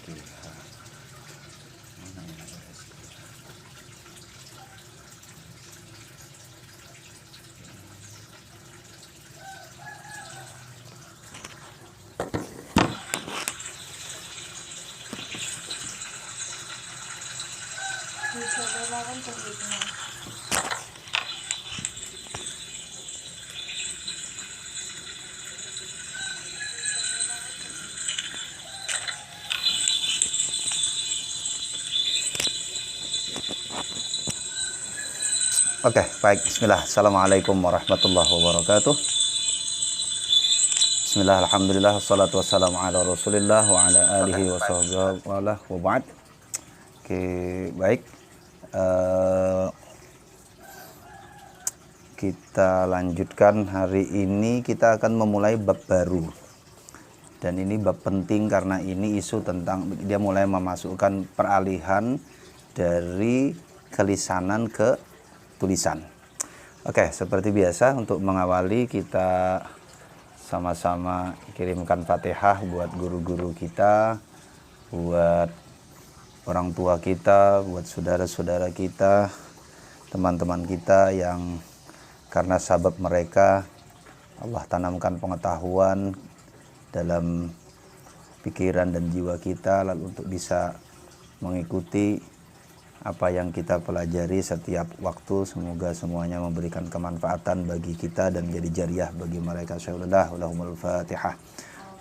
SGH. Mana ini ada SGH? Bisa dilakukan penelitian. Oke, baik. Bismillah. Assalamualaikum warahmatullahi wabarakatuh. Bismillah, alhamdulillah, wassalatu wassalamu ala rasulillah wa ala alihi wa sahbihi wa ba'd. Oke, baik. Kita lanjutkan. Hari ini kita akan memulai bab baru. Dan ini bab penting karena ini isu tentang, dia mulai memasukkan peralihan dari kelisanan ke tulisan. Oke, seperti biasa untuk mengawali kita sama-sama kirimkan Fatihah buat guru-guru kita, buat orang tua kita, buat saudara-saudara kita, teman-teman kita yang karena sabab mereka Allah tanamkan pengetahuan dalam pikiran dan jiwa kita, lalu untuk bisa mengikuti apa yang kita pelajari setiap waktu. Semoga semuanya memberikan kemanfaatan bagi kita dan menjadi jariah bagi mereka. Allahumma al-Fatihah.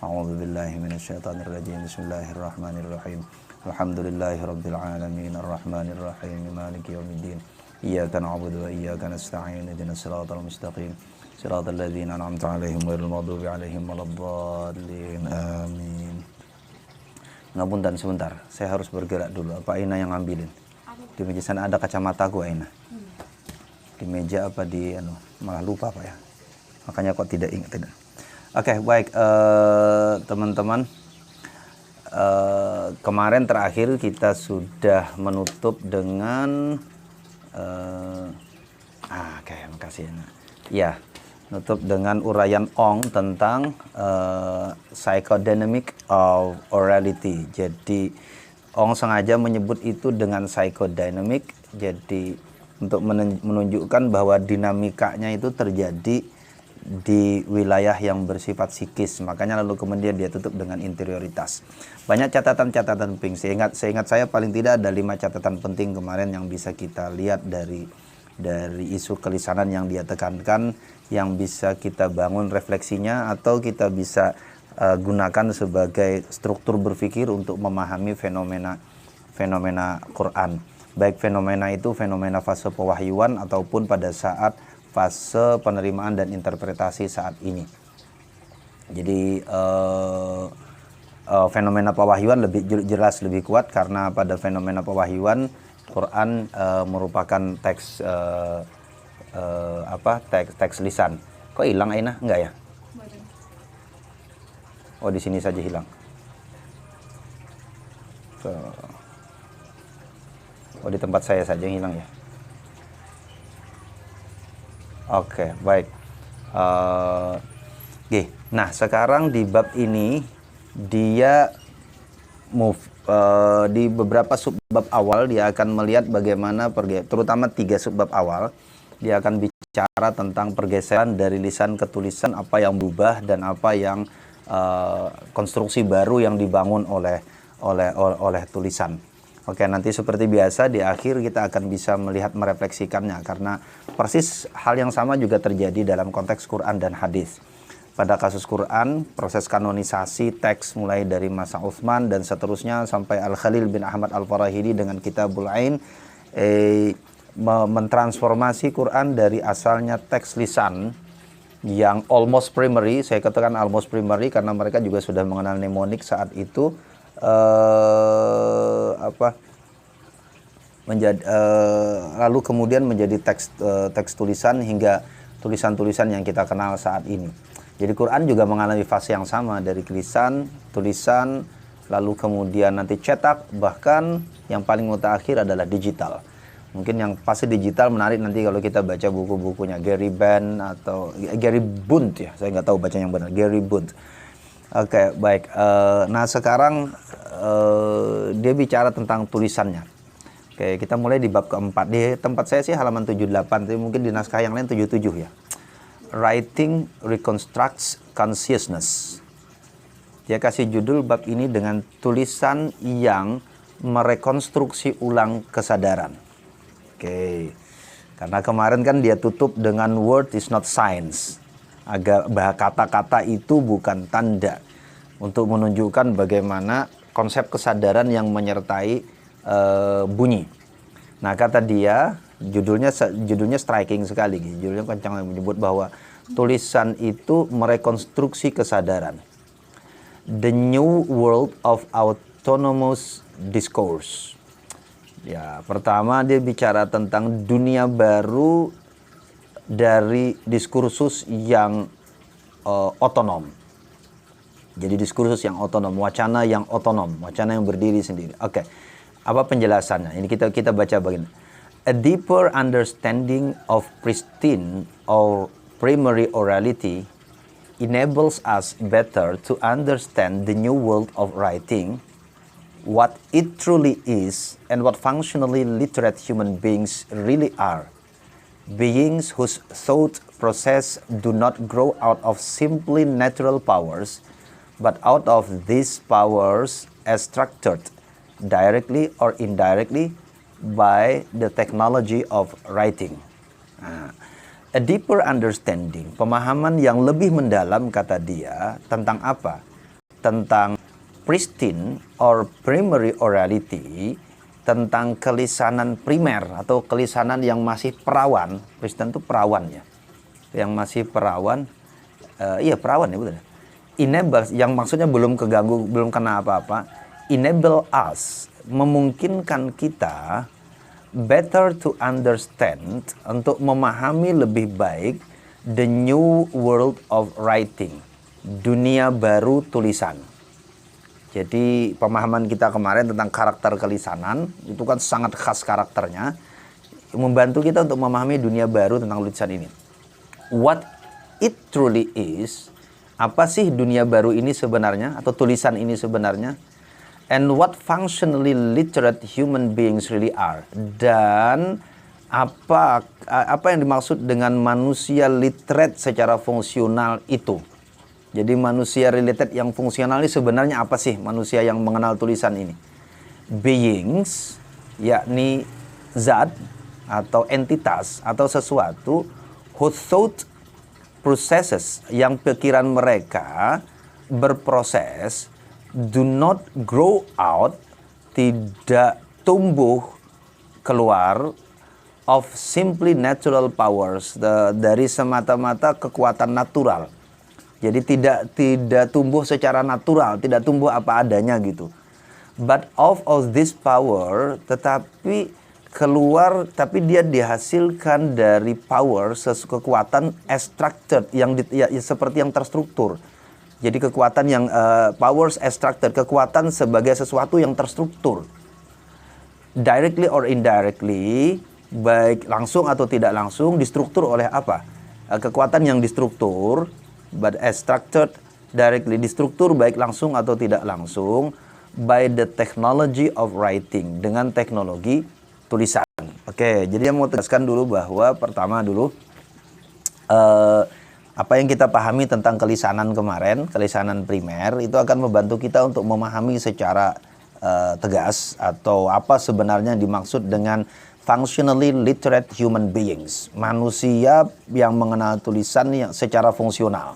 A'udzu billahi minasyaitonir rajim. Bismillahirrahmanirrahim. Alhamdulillahirabbil alamin arrahmanir rahim maliki yaumiddin. Iyyaka na'budu wa iyyaka nasta'in. Ihdinas siratal mustaqim. Siratal ladzina an'amta 'alaihim ghairil maghdubi 'alaihim waladdallin. Amin. Ngapunten sebentar, saya harus bergerak dulu. Apa Aina yang ngambilin? Di meja sana ada kacamata gue, Aina. Di meja apa di malah lupa Pak ya. Makanya kok tidak ingat tidak. Oke, baik teman-teman. Kemarin terakhir kita sudah menutup dengan oke, makasih Aina. Ya, nutup dengan uraian Ong tentang psychodynamic of orality. Jadi Ong sengaja menyebut itu dengan psychodynamic, jadi untuk menunjukkan bahwa dinamikanya itu terjadi di wilayah yang bersifat psikis. Makanya lalu kemudian dia tutup dengan interioritas. Banyak catatan-catatan penting. Seingat saya paling tidak ada 5 catatan penting kemarin yang bisa kita lihat dari isu kelisanan yang dia tekankan, yang bisa kita bangun refleksinya atau kita bisa gunakan sebagai struktur berpikir untuk memahami fenomena Quran. Baik fenomena itu fenomena fase pewahyuan ataupun pada saat fase penerimaan dan interpretasi saat ini. Jadi fenomena pewahyuan lebih jelas, lebih kuat karena pada fenomena pewahyuan Quran merupakan teks teks lisan. Kok hilang Aina? Enggak ya? Oh, di sini saja hilang. Oh, di tempat saya saja yang hilang ya. Oke, baik. Nah, sekarang di bab ini dia di beberapa subbab awal dia akan melihat bagaimana terutama 3 subbab awal dia akan bicara tentang pergeseran dari lisan ke tulisan, apa yang berubah dan apa yang konstruksi baru yang dibangun oleh tulisan. Oke, nanti seperti biasa di akhir kita akan bisa melihat merefleksikannya karena persis hal yang sama juga terjadi dalam konteks Quran dan hadis. Pada kasus Quran, proses kanonisasi teks mulai dari masa Utsman dan seterusnya sampai Al-Khalil bin Ahmad Al-Farahidi dengan Kitabul Ain mentransformasi Quran dari asalnya teks lisan yang almost primary. Saya katakan almost primary karena mereka juga sudah mengenal mnemonik saat itu, lalu kemudian menjadi teks tulisan hingga tulisan-tulisan yang kita kenal saat ini. Jadi Quran juga mengalami fase yang sama dari lisan, tulisan, lalu kemudian nanti cetak, bahkan yang paling mutakhir adalah digital. Mungkin yang pasti digital menarik nanti kalau kita baca buku-bukunya Gary Benn atau Gary Bunt ya, saya nggak tahu baca yang benar, Gary Bunt. Oke, baik. Nah sekarang dia bicara tentang tulisannya. Oke, kita mulai di bab keempat. Di tempat saya sih halaman 78, tapi mungkin di naskah yang lain 77 ya. Writing reconstructs consciousness. Dia kasih judul bab ini dengan tulisan yang merekonstruksi ulang kesadaran. Oke. Karena kemarin kan dia tutup dengan word is not science. Agar kata-kata itu bukan tanda. Untuk menunjukkan bagaimana konsep kesadaran yang menyertai bunyi. Nah, kata dia, judulnya striking sekali. Judulnya kencang, menyebut bahwa tulisan itu merekonstruksi kesadaran. The New World of Autonomous Discourse. Ya, pertama dia bicara tentang dunia baru dari diskursus yang otonom. Jadi diskursus yang otonom, wacana yang otonom, wacana yang berdiri sendiri. Oke. Apa penjelasannya? Ini kita baca bagian. A deeper understanding of pristine or primary orality enables us better to understand the new world of writing, what it truly is, and what functionally literate human beings really are. Beings whose thought process do not grow out of simply natural powers, but out of these powers as structured directly or indirectly by the technology of writing. A deeper understanding, pemahaman yang lebih mendalam, kata dia, tentang apa? Tentang pristine or primary orality, tentang kelisanan primer atau kelisanan yang masih perawan. Pristine itu perawan ya, yang masih perawan. Perawan ya, betul. Enable, yang maksudnya belum keganggu, belum kena apa-apa. Enable us, memungkinkan kita better to understand, untuk memahami lebih baik the new world of writing, dunia baru tulisan. Jadi pemahaman kita kemarin tentang karakter kelisanan itu kan sangat khas karakternya, membantu kita untuk memahami dunia baru tentang tulisan ini. What it truly is, apa sih dunia baru ini sebenarnya atau tulisan ini sebenarnya? And what functionally literate human beings really are. Dan apa yang dimaksud dengan manusia literate secara fungsional itu. Jadi manusia related yang fungsional ini sebenarnya apa sih manusia yang mengenal tulisan ini? Beings, yakni zat atau entitas atau sesuatu, who thought processes, yang pikiran mereka berproses, do not grow out, tidak tumbuh keluar, of simply natural powers, dari semata-mata kekuatan natural. Jadi tidak tumbuh secara natural, tidak tumbuh apa adanya gitu. But of this power, tetapi keluar, tapi dia dihasilkan dari power, kekuatan structured, yang seperti yang terstruktur. Jadi kekuatan yang powers structured, kekuatan sebagai sesuatu yang terstruktur. Directly or indirectly, baik langsung atau tidak langsung, distruktur oleh apa? Kekuatan yang distruktur, but structured directly, distruktur baik langsung atau tidak langsung, by the technology of writing, dengan teknologi tulisan. Oke, jadi yang mau tegaskan dulu bahwa pertama dulu, apa yang kita pahami tentang kelisanan kemarin, kelisanan primer, itu akan membantu kita untuk memahami secara tegas atau apa sebenarnya dimaksud dengan functionally literate human beings, manusia yang mengenal tulisan yang secara fungsional.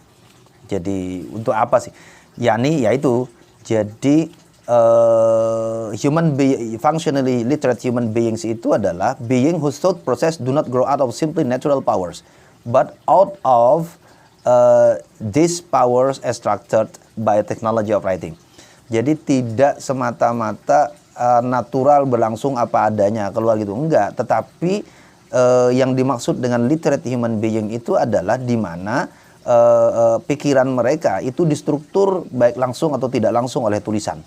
Jadi untuk apa sih? Yaitu jadi functionally literate human beings itu adalah being whose thought process do not grow out of simply natural powers, but out of these powers structured by technology of writing. Jadi tidak semata-mata natural berlangsung apa adanya keluar gitu, enggak. Tetapi yang dimaksud dengan literate human being itu adalah di mana pikiran mereka itu distruktur baik langsung atau tidak langsung oleh tulisan.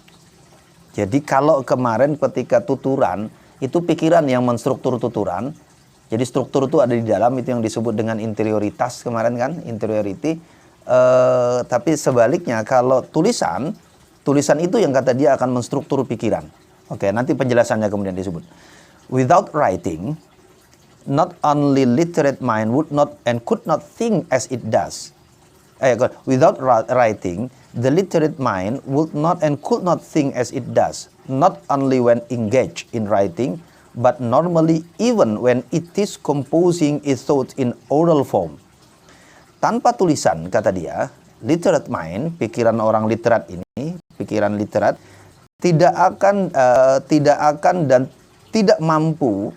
Jadi kalau kemarin ketika tuturan, itu pikiran yang menstruktur tuturan. Jadi struktur itu ada di dalam, itu yang disebut dengan interioritas kemarin kan, interiority. Tapi sebaliknya kalau tulisan Tulisan itu yang kata dia akan menstruktur pikiran. Oke, nanti penjelasannya kemudian disebut. Without writing, not only literate mind would not and could not think as it does. Without writing, the literate mind would not and could not think as it does. Not only when engaged in writing, but normally even when it is composing its thoughts in oral form. Tanpa tulisan, kata dia, literate mind, pikiran orang literat ini, pikiran literat, tidak akan dan tidak mampu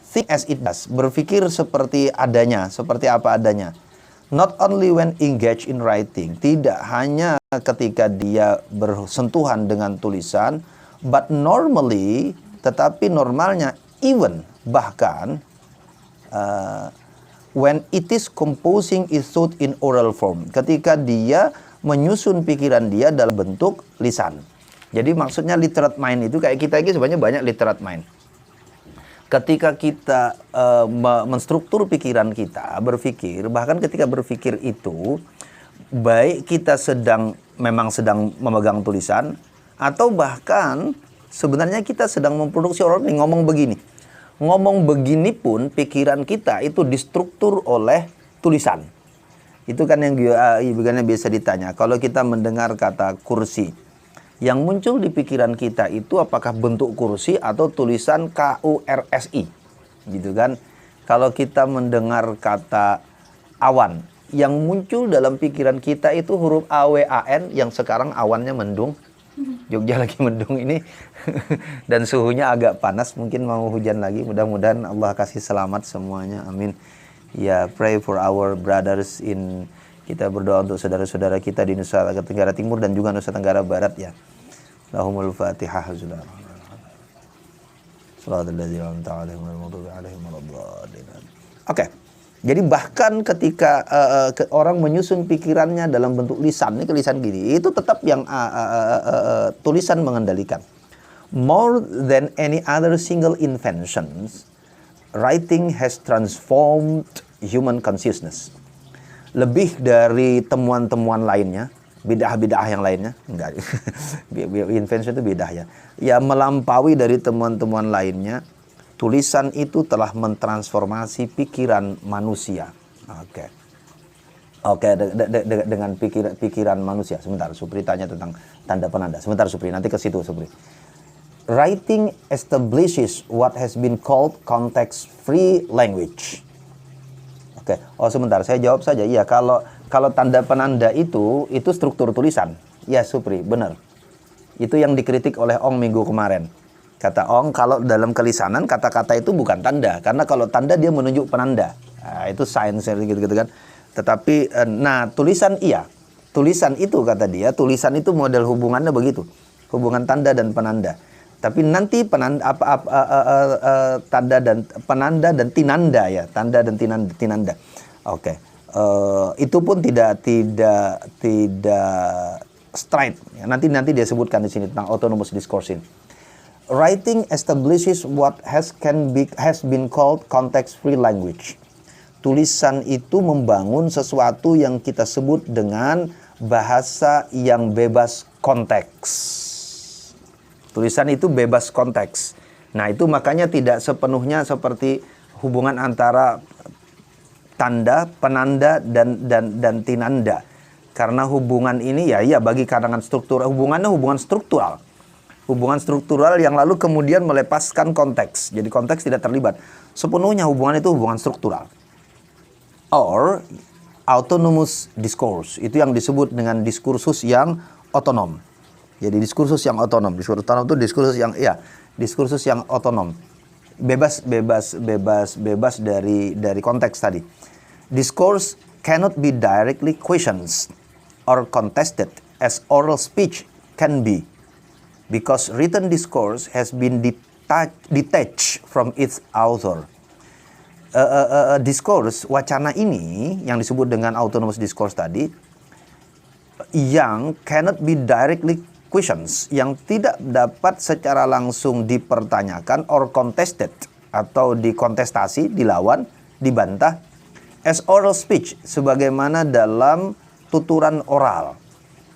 think as it does, berpikir seperti adanya, seperti apa adanya. Not only when engaged in writing, tidak hanya ketika dia bersentuhan dengan tulisan, but normally, tetapi normalnya, even, bahkan, when it is composing its thought in oral form, ketika dia menyusun pikiran dia dalam bentuk lisan. Jadi maksudnya literate mind itu kayak kita ini sebenarnya banyak literate mind. Ketika kita menstruktur pikiran kita, berpikir, bahkan ketika berpikir itu, baik kita memang sedang memegang tulisan, atau bahkan sebenarnya kita sedang memproduksi orang yang ngomong begini. Ngomong begini pun pikiran kita itu distruktur oleh tulisan. Itu kan yang biasa ditanya. Kalau kita mendengar kata kursi, yang muncul di pikiran kita itu apakah bentuk kursi atau tulisan KURSI, gitu kan? Kalau kita mendengar kata awan, yang muncul dalam pikiran kita itu huruf AWAN, yang sekarang awannya mendung. Jogja lagi mendung ini dan suhunya agak panas, mungkin mau hujan lagi. Mudah-mudahan Allah kasih selamat semuanya, amin. Ya, pray for our brothers in, kita berdoa untuk saudara-saudara kita di Nusa Tenggara Timur dan juga Nusa Tenggara Barat ya. Lahumul Fatihah. Oke. Jadi bahkan ketika orang menyusun pikirannya dalam bentuk lisan, ini lisan gini, itu tetap yang tulisan mengendalikan. More than any other single inventions, writing has transformed human consciousness. Lebih dari temuan-temuan lainnya, bidah-bidah yang lainnya, enggak, invention itu bidah ya. Ya melampaui dari temuan-temuan lainnya, tulisan itu telah mentransformasi pikiran manusia. Oke, dengan pikiran manusia. Sebentar, Supri tanya tentang tanda penanda. Sebentar Supri, nanti ke situ Supri. Writing establishes what has been called context-free language. Oke, sebentar, saya jawab saja. Iya, kalau tanda penanda itu struktur tulisan. Ya Supri, benar. Itu yang dikritik oleh Ong minggu kemarin. Kata Ong, kalau dalam kelisanan kata-kata itu bukan tanda. Karena kalau tanda dia menunjuk penanda. Nah, itu sains gitu kan. Tetapi, tulisan iya. Tulisan itu kata dia, tulisan itu model hubungannya begitu. Hubungan tanda dan penanda. Tapi nanti tanda dan penanda dan tinanda ya. Tanda dan tinanda. Oke. Itu pun tidak straight. Ya, nanti dia sebutkan di sini tentang autonomous discoursing. Writing establishes what has been called context-free language. Tulisan itu membangun sesuatu yang kita sebut dengan bahasa yang bebas konteks. Tulisan itu bebas konteks. Nah, itu makanya tidak sepenuhnya seperti hubungan antara tanda, penanda, dan tinanda. Karena hubungan ini ya bagi kalangan struktural, hubungannya hubungan struktural. Hubungan struktural yang lalu kemudian melepaskan konteks. Jadi konteks tidak terlibat. Sepenuhnya hubungan itu hubungan struktural. Or autonomous discourse. Itu yang disebut dengan diskursus yang otonom. Jadi diskursus yang otonom. Diskursus otonom itu diskursus yang otonom. Bebas dari konteks tadi. Discourse cannot be directly questioned or contested as oral speech can be, because written discourse has been detached from its author. Discourse, wacana ini yang disebut dengan autonomous discourse tadi, yang cannot be directly questions, yang tidak dapat secara langsung dipertanyakan or contested, atau dikontestasi, dilawan, dibantah, as oral speech, sebagaimana dalam tuturan oral.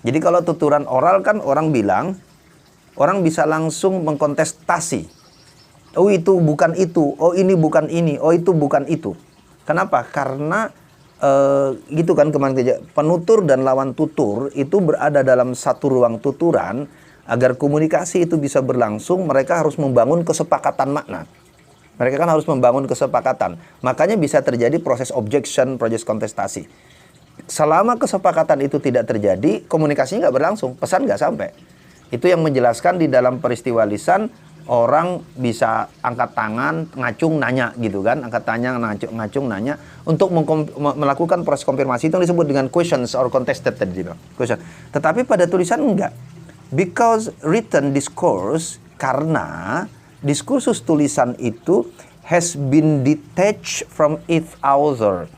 Jadi kalau tuturan oral kan orang bilang, orang bisa langsung mengkontestasi. Oh itu bukan itu, oh ini bukan ini, oh itu bukan itu. Kenapa? Karena gitu kan kemarin, penutur dan lawan tutur itu berada dalam satu ruang tuturan. Agar komunikasi itu bisa berlangsung, mereka harus membangun kesepakatan makna. Mereka kan harus membangun kesepakatan. Makanya bisa terjadi proses objection, proses kontestasi. Selama kesepakatan itu tidak terjadi, komunikasinya nggak berlangsung, pesan nggak sampai. Itu yang menjelaskan di dalam peristiwa lisan, orang bisa angkat tangan, ngacung, nanya gitu kan. Angkat tangan, ngacung, nanya. Untuk melakukan proses konfirmasi itu disebut dengan questions or contested tadi. Question. Tetapi pada tulisan enggak. Because written discourse, karena diskursus tulisan itu has been detached from its author,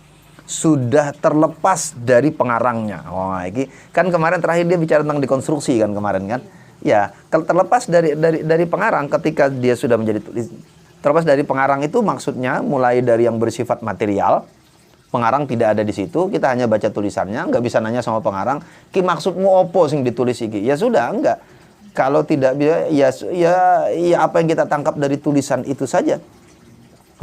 sudah terlepas dari pengarangnya. Oh, ini kan kemarin terakhir dia bicara tentang dekonstruksi kan kemarin kan. Ya, terlepas dari pengarang ketika dia sudah menjadi tulis. Terlepas dari pengarang itu maksudnya mulai dari yang bersifat material. Pengarang tidak ada di situ, kita hanya baca tulisannya, nggak bisa nanya sama pengarang, ki maksudmu opo sing ditulis iki? Ya sudah, enggak. Kalau tidak bisa, ya apa yang kita tangkap dari tulisan itu saja.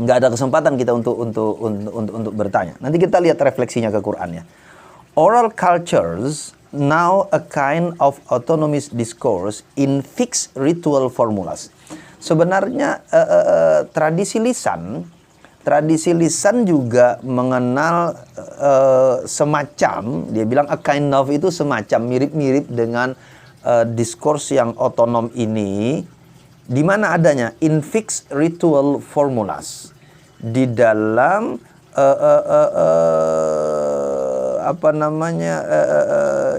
Nggak ada kesempatan kita untuk bertanya. Nanti kita lihat refleksinya ke Quran ya. Oral cultures now a kind of autonomous discourse in fixed ritual formulas. Sebenarnya tradisi lisan juga mengenal semacam, dia bilang a kind of itu semacam mirip-mirip dengan diskurs yang otonom ini, di mana adanya in fixed ritual formulas di dalam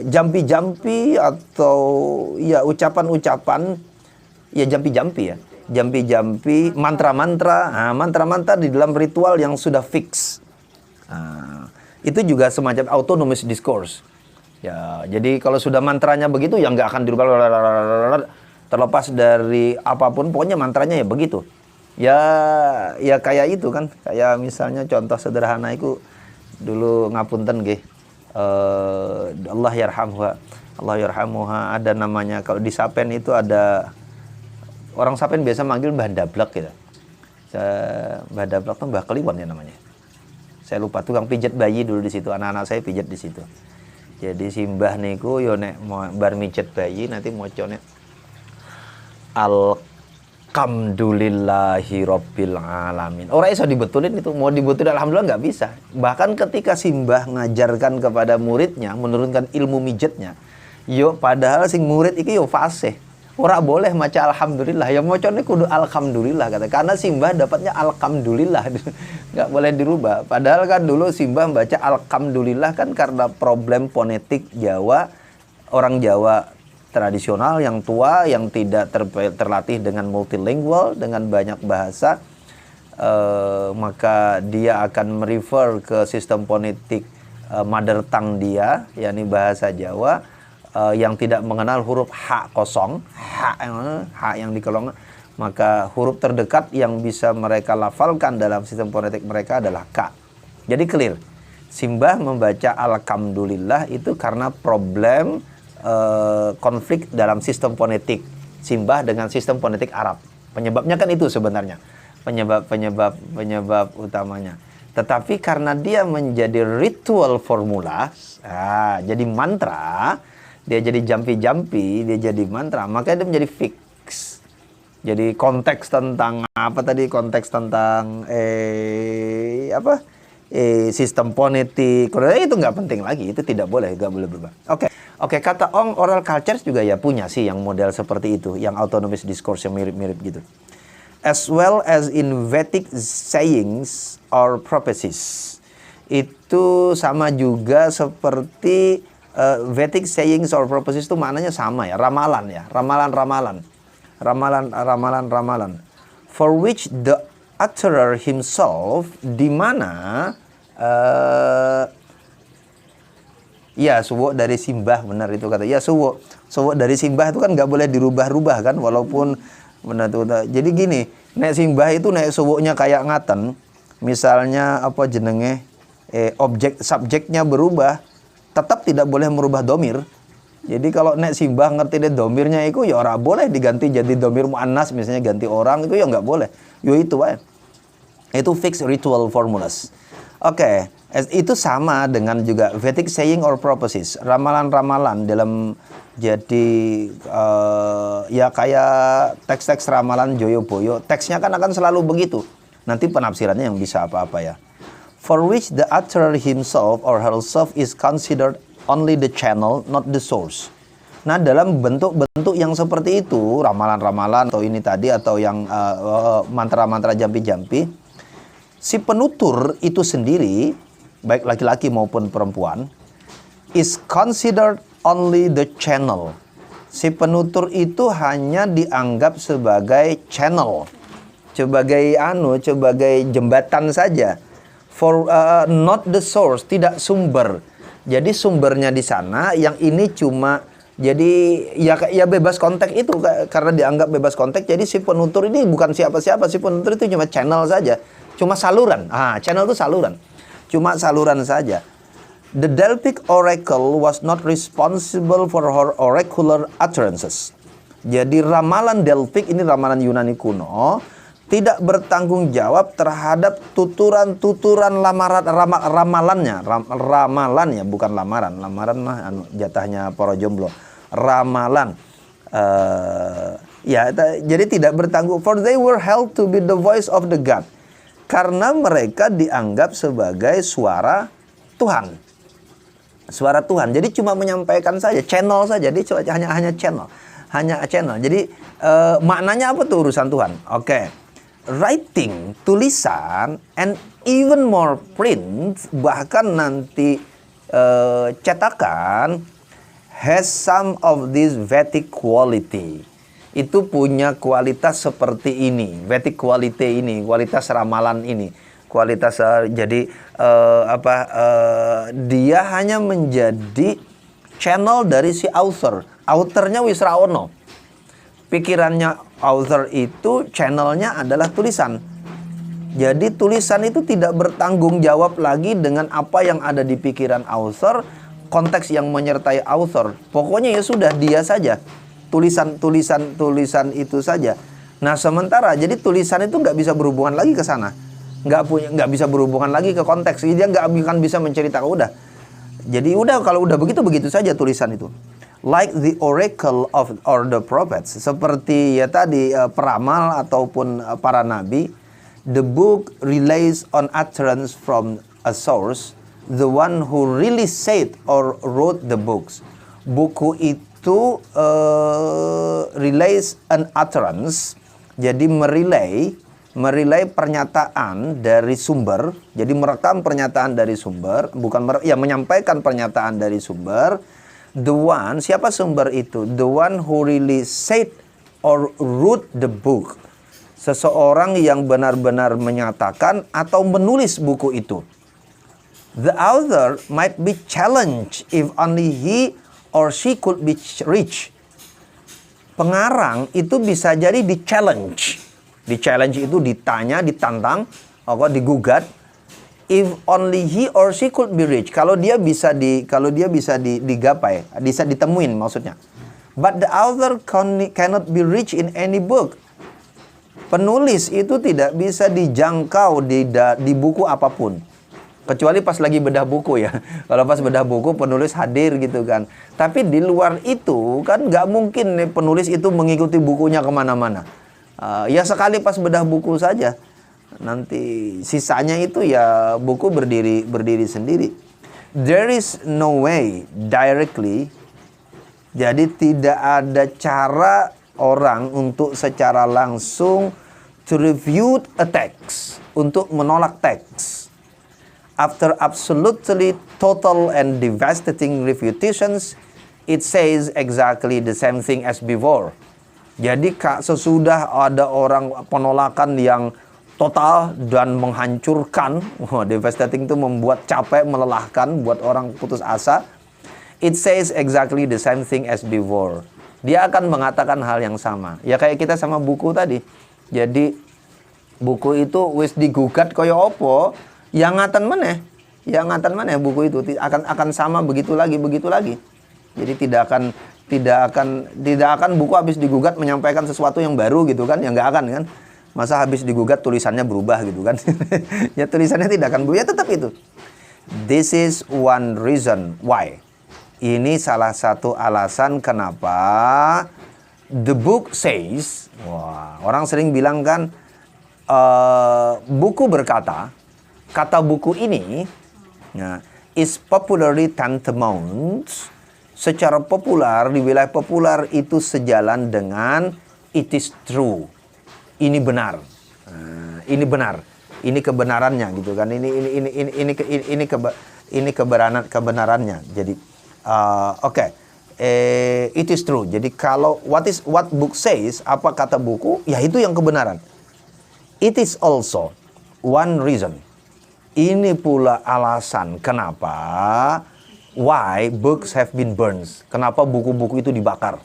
jampi-jampi atau ya ucapan-ucapan ya jampi-jampi ya. Jampi-jampi, mantra-mantra, mantra-mantra di dalam ritual yang sudah fix. Itu juga semacam autonomous discourse. Ya, jadi kalau sudah mantranya begitu, ya nggak akan dirubah terlepas dari apapun, pokoknya mantranya ya begitu. Ya kayak itu kan, kayak misalnya contoh sederhana itu dulu ngapunten nggih. Allah yarhamuha, ada namanya kalau di Sapen itu ada. Orang Sapen biasa manggil Mbah Dablek gitu. Mbah Dablek tuh Mbah Kliwon ya namanya. Saya lupa, tukang pijat bayi dulu di situ. Anak-anak saya pijat di situ. Jadi si Mbah niku yo nek bar mijet bayi nanti mocone Alhamdulillahi Rabbil Alamin. Orang iso dibetulin itu, mau dibetulin alhamdulillah nggak bisa. Bahkan ketika si Mbah ngajarkan kepada muridnya, menurunkan ilmu mijetnya, yo padahal sing murid iki yo fasih. Ora boleh maca alhamdulillah, ya mocone kudu alhamdulillah kata. Karena Simbah dapatnya alhamdulillah, nggak boleh dirubah. Padahal kan dulu Simbah baca alhamdulillah kan karena problem fonetik Jawa, orang Jawa tradisional yang tua yang tidak terlatih dengan multilingual, dengan banyak bahasa, maka dia akan merefer ke sistem fonetik mother tongue dia, yakni bahasa Jawa. Yang tidak mengenal huruf H kosong, H yang dikolong, maka huruf terdekat yang bisa mereka lafalkan dalam sistem fonetik mereka adalah K. Jadi clear, Simbah membaca alhamdulillah itu karena problem konflik dalam sistem fonetik Simbah dengan sistem fonetik Arab. Penyebabnya kan itu sebenarnya, penyebab utamanya. Tetapi karena dia menjadi ritual formula, jadi mantra, dia jadi jampi-jampi, dia jadi mantra, makanya dia menjadi fix. Jadi konteks tentang apa tadi? Konteks tentang sistem fonetik, itu nggak penting lagi, itu tidak boleh berubah. Oke, kata oral cultures juga ya punya sih yang model seperti itu, yang autonomous discourse yang mirip-mirip gitu. As well as in Vedic sayings or prophecies. Itu sama juga seperti Vedic sayings or prophecies itu maknanya sama ya, ramalan ya, ramalan. For which the utterer himself, di mana ya suwo dari Simbah, benar itu kata. Ya suwo dari Simbah itu kan nggak boleh dirubah-rubah kan, walaupun benar tuh. Jadi gini, nek Simbah itu nek suwonya kayak ngaten, misalnya apa jenenge subjeknya berubah, tetap tidak boleh merubah domir. Jadi kalau nek simbah ngerti deh domirnya itu ya ora boleh diganti jadi domir muannas, misalnya ganti orang itu ya nggak boleh. Yo itu wae. Itu fixed ritual formulas. Oke, itu sama dengan juga Vedic saying or prophecies, ramalan-ramalan dalam jadi ya kayak teks-teks ramalan Joyoboyo, teksnya kan akan selalu begitu. Nanti penafsirannya yang bisa apa-apa ya. For which the utterer himself or herself is considered only the channel, not the source. Nah, dalam bentuk-bentuk yang seperti itu, ramalan-ramalan atau ini tadi atau yang mantra-mantra jampi-jampi, si penutur itu sendiri, baik laki-laki maupun perempuan, is considered only the channel. Si penutur itu hanya dianggap sebagai channel, sebagai jembatan saja. For not the source, tidak sumber. Jadi sumbernya di sana, yang ini cuma jadi ya bebas konteks itu karena dianggap bebas konteks. Jadi si penutur ini bukan siapa-siapa, si penutur itu cuma channel saja, cuma saluran. Channel itu saluran, cuma saluran saja. The Delphic oracle was not responsible for her oracular utterances. Jadi ramalan Delphic ini ramalan Yunani kuno tidak bertanggung jawab terhadap tuturan-tuturan ramalannya, bukan lamaran mah jatahnya para jomblo, ramalan jadi tidak bertanggung, for they were held to be the voice of the God, karena mereka dianggap sebagai suara Tuhan, jadi cuma menyampaikan saja, channel saja, dia hanya channel, jadi maknanya apa tuh urusan Tuhan. Oke. Writing, tulisan, and even more print, bahkan nanti cetakan, has some of this Vedic quality. Itu punya kualitas seperti ini, Vedic quality ini, kualitas ramalan ini, kualitas dia hanya menjadi channel dari si author. Authornya wis ra ono. Pikirannya author itu, channelnya adalah tulisan. Jadi tulisan itu tidak bertanggung jawab lagi dengan apa yang ada di pikiran author, konteks yang menyertai author. Pokoknya ya sudah, dia saja. Tulisan itu saja. Nah sementara jadi tulisan itu nggak bisa berhubungan lagi ke sana, nggak bisa berhubungan lagi ke konteks. Dia nggak akan bisa menceritakan udah. Jadi udah, kalau udah begitu saja tulisan itu. Like the oracle or the prophets, seperti ya tadi peramal ataupun para nabi, the book relies on utterance from a source, the one who really said or wrote the books. Buku itu relays an utterance, jadi merilai pernyataan dari sumber, jadi merekam pernyataan dari sumber, menyampaikan pernyataan dari sumber. The one, siapa sumber itu? The one who really said or wrote the book. Seseorang yang benar-benar menyatakan atau menulis buku itu. The author might be challenged if only he or she could be reached. Pengarang itu bisa jadi di-challenge. Di-challenge itu ditanya, ditantang, digugat. If only he or she could be reached. Kalau dia bisa digapai, bisa ditemuin maksudnya. But the author cannot be reached in any book. Penulis itu tidak bisa dijangkau di buku apapun. Kecuali pas lagi bedah buku ya. Kalau pas bedah buku penulis hadir gitu kan. Tapi di luar itu kan nggak mungkin nih penulis itu mengikuti bukunya kemana-mana. Ya sekali pas bedah buku saja. Nanti sisanya itu ya buku berdiri sendiri. There is no way directly. Jadi tidak ada cara orang untuk secara langsung to refute a text, untuk menolak teks. After absolutely total and devastating refutations, it says exactly the same thing as before. Jadi sesudah ada orang penolakan yang total dan menghancurkan, devastating itu membuat capek, melelahkan, buat orang putus asa. It says exactly the same thing as before. Dia akan mengatakan hal yang sama. Ya kayak kita sama buku tadi. Jadi buku itu wis digugat kaya opo, yang ngatan maneh buku itu akan sama begitu lagi. Jadi tidak akan buku habis digugat menyampaikan sesuatu yang baru gitu kan, ya nggak akan kan. Masa habis digugat tulisannya berubah gitu kan. Ya tulisannya tidak akan berubah, ya tetap itu. This is one reason why. Ini salah satu alasan kenapa the book says, wah, orang sering bilang kan, buku berkata, kata buku ini is popularly tantamount, secara populer, di wilayah populer itu sejalan dengan it is true. Ini benar. Ini benar. Ini kebenarannya gitu kan. Ini kebenarannya. Jadi oke. It is true. Jadi kalau what book says, apa kata buku, ya itu yang kebenaran. It is also one reason. Ini pula alasan kenapa why books have been burned. Kenapa buku-buku itu dibakar.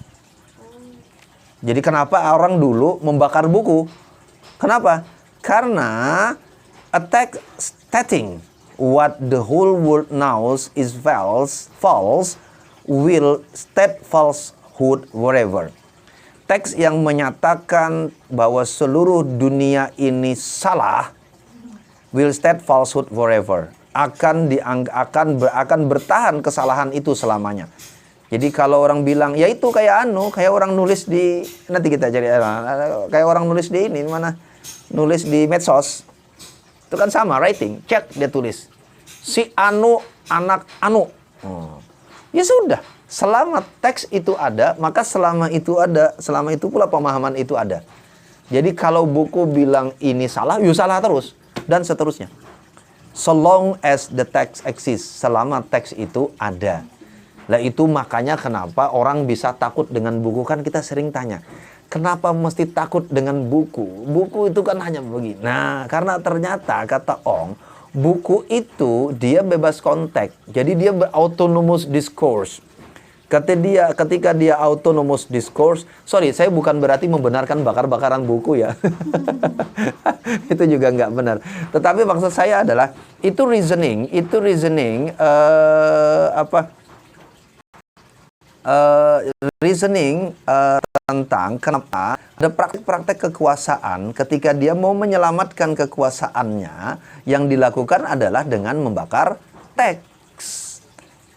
Jadi kenapa orang dulu membakar buku? Kenapa? Karena a text stating what the whole world knows is false will state falsehood wherever. Teks yang menyatakan bahwa seluruh dunia ini salah will state falsehood forever. Akan bertahan kesalahan itu selamanya. Jadi kalau orang bilang, ya itu kayak orang nulis di, nanti kita cari, kayak orang nulis di ini, mana? Nulis di medsos. Itu kan sama, writing, chat dia tulis. Si anak Ya sudah, selama teks itu ada, maka selama itu pula pemahaman itu ada. Jadi kalau buku bilang ini salah, ya salah terus. Dan seterusnya. So long as the text exists, selama teks itu ada. Lah itu makanya kenapa orang bisa takut dengan buku. Kan kita sering tanya, kenapa mesti takut dengan buku? Buku itu kan hanya begini. Nah, karena ternyata kata Ong, buku itu dia bebas konteks. Jadi dia autonomous discourse. Ketika dia autonomous discourse, sorry, saya bukan berarti membenarkan bakar-bakaran buku ya. Itu juga nggak benar. Tetapi maksud saya adalah itu reasoning tentang kenapa ada praktek-praktek kekuasaan ketika dia mau menyelamatkan kekuasaannya, yang dilakukan adalah dengan membakar teks.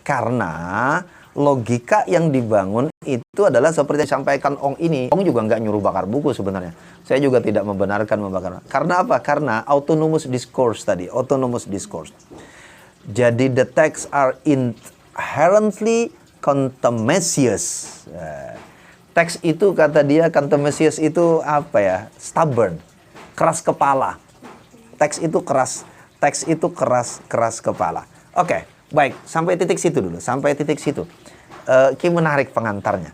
Karena logika yang dibangun itu adalah seperti yang disampaikan Ong ini. Ong juga nggak nyuruh bakar buku sebenarnya. Saya juga tidak membenarkan membakar. Karena apa? Karena autonomous discourse tadi. Autonomous discourse. Jadi the texts are inherently contumacious. Teks itu kata dia, contumacious itu apa ya? Stubborn. Keras kepala. Teks itu keras kepala. Oke. Baik, sampai titik situ dulu. Ki menarik pengantarnya.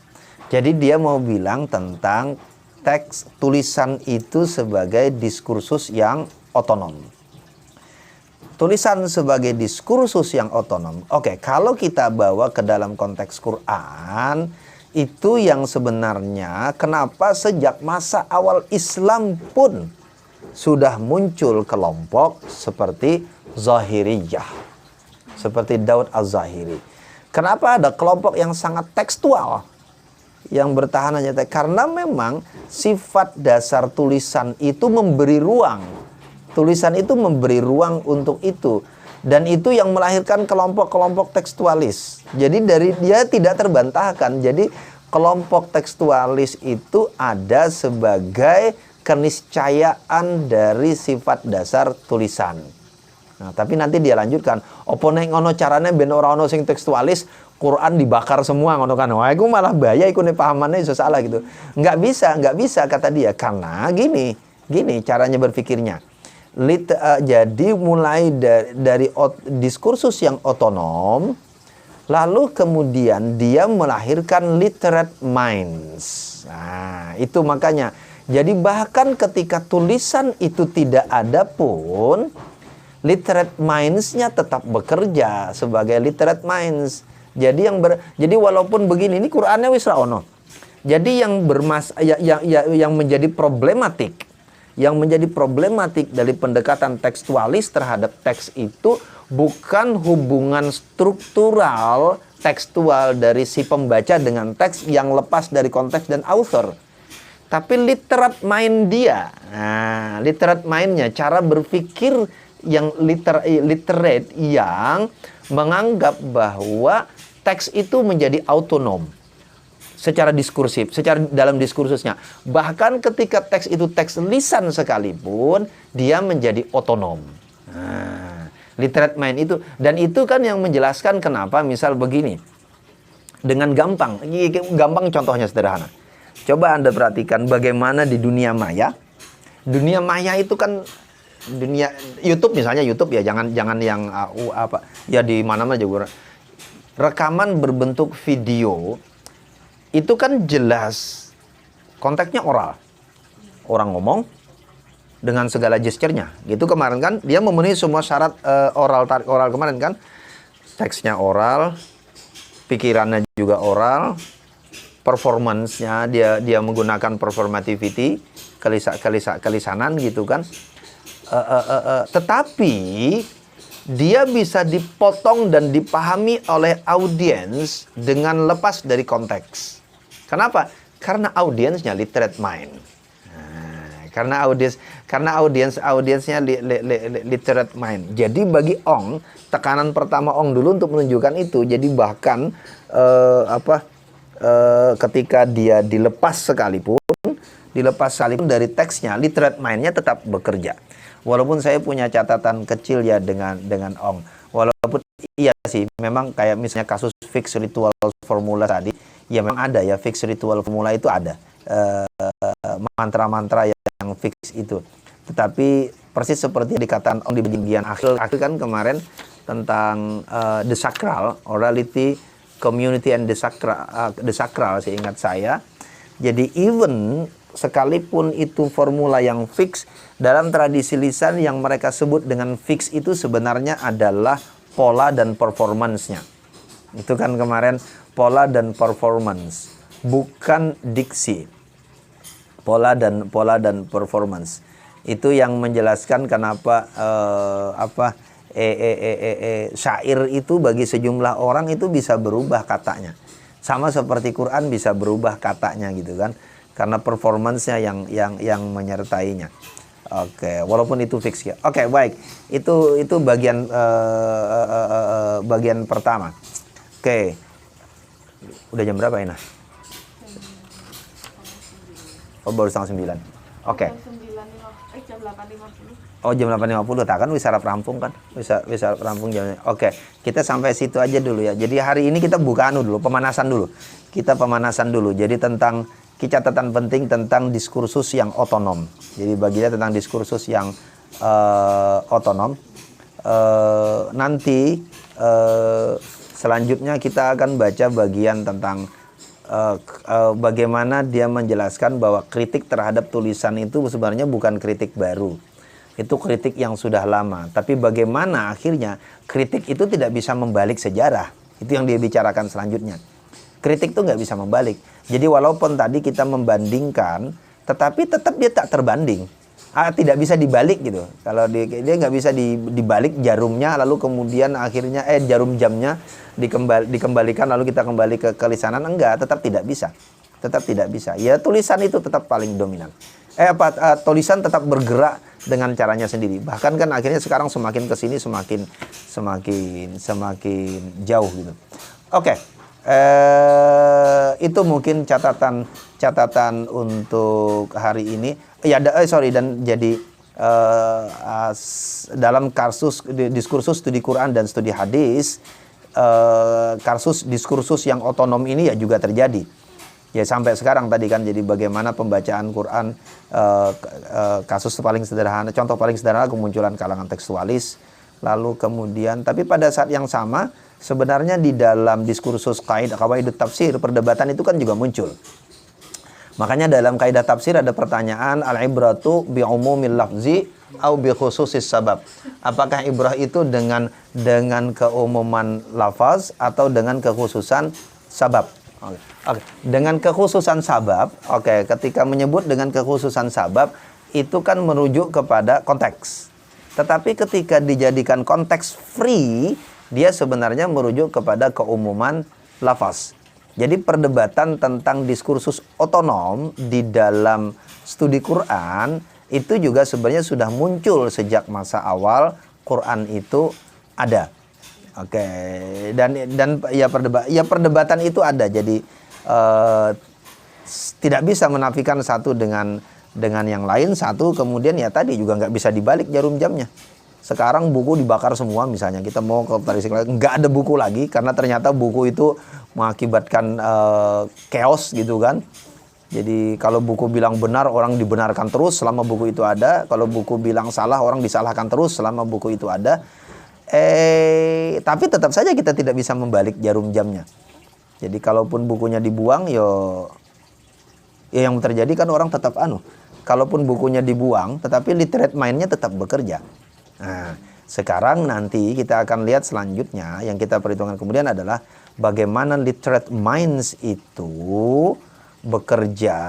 Jadi dia mau bilang tentang teks tulisan itu sebagai diskursus yang otonom. Tulisan sebagai diskursus yang otonom. Oke, kalau kita bawa ke dalam konteks Quran, itu yang sebenarnya kenapa sejak masa awal Islam pun sudah muncul kelompok seperti Zahiriyah. Seperti Daud Az-Zahiri. Kenapa ada kelompok yang sangat tekstual, yang bertahan hanya teks? Karena memang sifat dasar tulisan itu memberi ruang. Tulisan itu memberi ruang untuk itu. Dan itu yang melahirkan kelompok-kelompok tekstualis. Jadi dari dia tidak terbantahkan. Jadi kelompok tekstualis itu ada sebagai keniscayaan dari sifat dasar tulisan. Nah, tapi nanti dia lanjutkan, opo nek ngono carane ben ora ono sing tekstualis, Quran dibakar semua ngono kan. Wah, iku malah bahaya, iku nek pahamannya iso salah gitu. Nggak bisa kata dia, karena gini caranya berpikirnya. Jadi mulai dari diskursus yang otonom, lalu kemudian dia melahirkan literate minds. Nah, itu makanya. Jadi bahkan ketika tulisan itu tidak ada pun, literate minds-nya tetap bekerja sebagai literate minds. Jadi jadi walaupun begini, ini Qur'annya wis ra ono. Jadi yang menjadi problematik dari pendekatan tekstualis terhadap teks itu bukan hubungan struktural tekstual dari si pembaca dengan teks yang lepas dari konteks dan author. Tapi literate mind dia, nah, literate mindnya, cara berpikir yang literate yang menganggap bahwa teks itu menjadi autonom secara diskursif, secara dalam diskursusnya. Bahkan ketika teks itu teks lisan sekalipun, dia menjadi otonom. Nah, literate mind itu, dan itu kan yang menjelaskan kenapa misal begini, dengan gampang contohnya sederhana. Coba Anda perhatikan bagaimana di dunia maya. Dunia maya itu kan dunia YouTube misalnya, YouTube ya, jangan yang apa ya, di mana-mana juga rekaman berbentuk video itu kan jelas konteksnya oral. Orang ngomong dengan segala gesturnya. Gitu kemarin kan dia memenuhi semua syarat oral kemarin kan. Teksnya oral, pikirannya juga oral, performance-nya dia menggunakan performativity, kelisanan gitu kan. Tetapi dia bisa dipotong dan dipahami oleh audiens dengan lepas dari konteks. Kenapa? Karena audiensnya literate mind. Karena audiensnya literate mind. Jadi bagi Ong, tekanan pertama Ong dulu untuk menunjukkan itu. Jadi bahkan ketika dia dilepas sekalipun dari teksnya, literate mind-nya tetap bekerja. Walaupun saya punya catatan kecil ya dengan Ong. Walaupun iya sih, memang kayak misalnya kasus fixed ritual formula tadi, ya memang ada ya, fixed ritual formula itu ada. Mantra-mantra yang fix itu. Tetapi persis seperti dikatakan Ong di bagian akhir kan kemarin tentang the sacral, orality, community and the sacral seingat saya. Jadi even sekalipun itu formula yang fix, dalam tradisi lisan yang mereka sebut dengan fix itu sebenarnya adalah pola dan performance-nya. Itu kan kemarin pola dan performance, bukan diksi. Pola dan performance. Itu yang menjelaskan kenapa syair itu bagi sejumlah orang itu bisa berubah katanya. Sama seperti Quran bisa berubah katanya gitu kan. Karena performance-nya yang menyertainya. Oke, walaupun itu fix ya. Oke, baik. Itu bagian bagian pertama. Oke. Udah jam berapa ini? Oh, baru setengah 9. Oke. Jam 8.50. Oh, jam 8.50. Tak kan bisa rampung kan? Bisa rampung jamnya. Oke, kita sampai situ aja dulu ya. Jadi hari ini kita buka pemanasan dulu. Kita pemanasan dulu. Jadi tentang catatan penting tentang diskursus yang otonom. Jadi baginya tentang diskursus yang otonom. Nanti selanjutnya kita akan baca bagian tentang bagaimana dia menjelaskan bahwa kritik terhadap tulisan itu sebenarnya bukan kritik baru. Itu kritik yang sudah lama. Tapi bagaimana akhirnya kritik itu tidak bisa membalik sejarah. Itu yang dia bicarakan selanjutnya. Kritik itu nggak bisa membalik. Jadi walaupun tadi kita membandingkan, tetapi tetap dia tak terbanding. Tidak bisa dibalik gitu. Kalau dia nggak bisa dibalik jarumnya, lalu kemudian akhirnya jarum jamnya dikembalikan, lalu kita kembali ke lisanan. Enggak, tetap tidak bisa. Tetap tidak bisa. Ya tulisan itu tetap paling dominan. Tulisan tetap bergerak dengan caranya sendiri. Bahkan kan akhirnya sekarang semakin kesini semakin jauh gitu. Oke. Itu mungkin catatan untuk hari ini. Ya, dan jadi dalam diskursus studi Quran dan studi hadis, diskursus yang otonom ini ya juga terjadi. Ya sampai sekarang tadi kan, jadi bagaimana pembacaan Quran, kasus paling sederhana, contoh paling sederhana kemunculan kalangan tekstualis, lalu kemudian tapi pada saat yang sama sebenarnya di dalam diskursus kaidah tafsir, perdebatan itu kan juga muncul. Makanya dalam kaidah tafsir ada pertanyaan, al-ibratu bi umumil lafzi au bi khususis sabab. Apakah ibrah itu dengan keumuman lafaz atau dengan kekhususan sabab? Oke. Dengan kekhususan sabab, ketika menyebut dengan kekhususan sabab itu kan merujuk kepada konteks. Tetapi ketika dijadikan konteks free, dia sebenarnya merujuk kepada keumuman lafaz. Jadi perdebatan tentang diskursus otonom di dalam studi Quran itu juga sebenarnya sudah muncul sejak masa awal Quran itu ada. Oke, dan ya perdebatan itu ada. Jadi tidak bisa menafikan satu dengan yang lain. Satu kemudian ya tadi juga nggak bisa dibalik jarum jamnya. Sekarang buku dibakar semua, misalnya kita mau ke tarik lagi, nggak ada buku lagi karena ternyata buku itu mengakibatkan chaos gitu kan. Jadi kalau buku bilang benar, orang dibenarkan terus selama buku itu ada. Kalau buku bilang salah, orang disalahkan terus selama buku itu ada. Tapi tetap saja kita tidak bisa membalik jarum jamnya. Jadi kalaupun bukunya dibuang, ya yang terjadi kan orang tetap kalaupun bukunya dibuang, tetapi literate mind-nya tetap bekerja. Nah, sekarang nanti kita akan lihat selanjutnya yang kita perhitungkan kemudian adalah bagaimana literate minds itu bekerja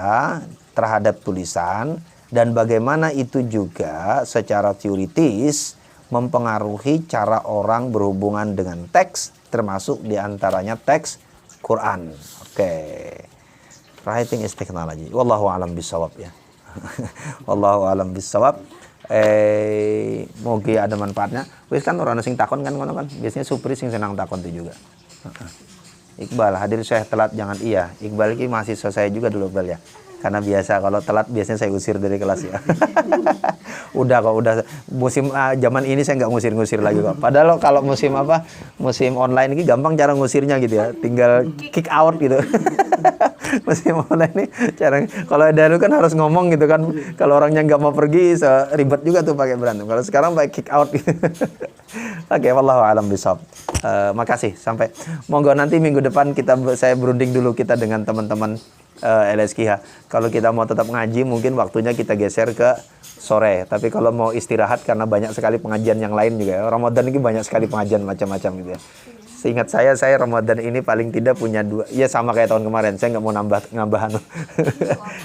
terhadap tulisan dan bagaimana itu juga secara teoritis mempengaruhi cara orang berhubungan dengan teks, termasuk diantaranya teks Quran. Oke. Writing is technology. Wallahu a'lam bishawab ya. Wallahu a'lam bishawab. Moga ada manfaatnya. Wis kan orang sing takon kan ngono kan. Biasanya supri sing senang takon itu juga. Iqbal, hadir Syekh telat jangan iya. Iqbal ini mahasiswa saya juga dulu Iqbal ya. Karena biasa kalau telat biasanya saya usir dari kelas ya. Udah musim zaman ini saya nggak ngusir-ngusir lagi kok. Padahal kalau musim online ini gampang cara ngusirnya gitu ya. Tinggal kick out gitu. Musim online ini cara kalau dulu kan harus ngomong gitu kan. Kalau orangnya nggak mau pergi ribet juga tuh pakai berantem. Kalau sekarang pakai kick out gitu. Oke, wallahu a'lam bishawab. Makasih sampai monggo nanti minggu depan saya berunding dulu kita dengan teman-teman LSKH. Kalau kita mau tetap ngaji mungkin waktunya kita geser ke sore. Tapi kalau mau istirahat karena banyak sekali pengajian yang lain juga. Ramadan ini banyak sekali pengajian macam-macam gitu ya. Seingat saya Ramadan ini paling tidak punya 2. Ya sama kayak tahun kemarin. Saya nggak mau nambah.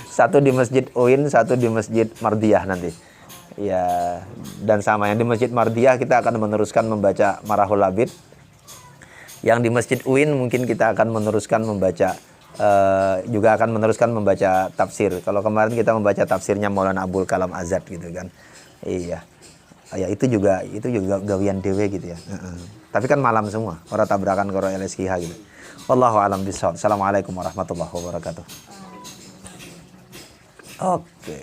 Satu di Masjid UIN, satu di Masjid Mardiyah nanti. Ya, dan sama yang di Masjid Mardiyah kita akan meneruskan membaca Marahul Labid. Yang di Masjid UIN mungkin kita akan meneruskan membaca juga akan meneruskan membaca tafsir. Kalau kemarin kita membaca tafsirnya Maulana Abdul Kalam Azad gitu kan. Iya. Ya itu juga gawian dewe gitu ya. Tapi kan malam semua. Orang tabrakan karo LSKH gitu. Wallahu a'lam bishawab. Assalamualaikum warahmatullahi wabarakatuh. Oke.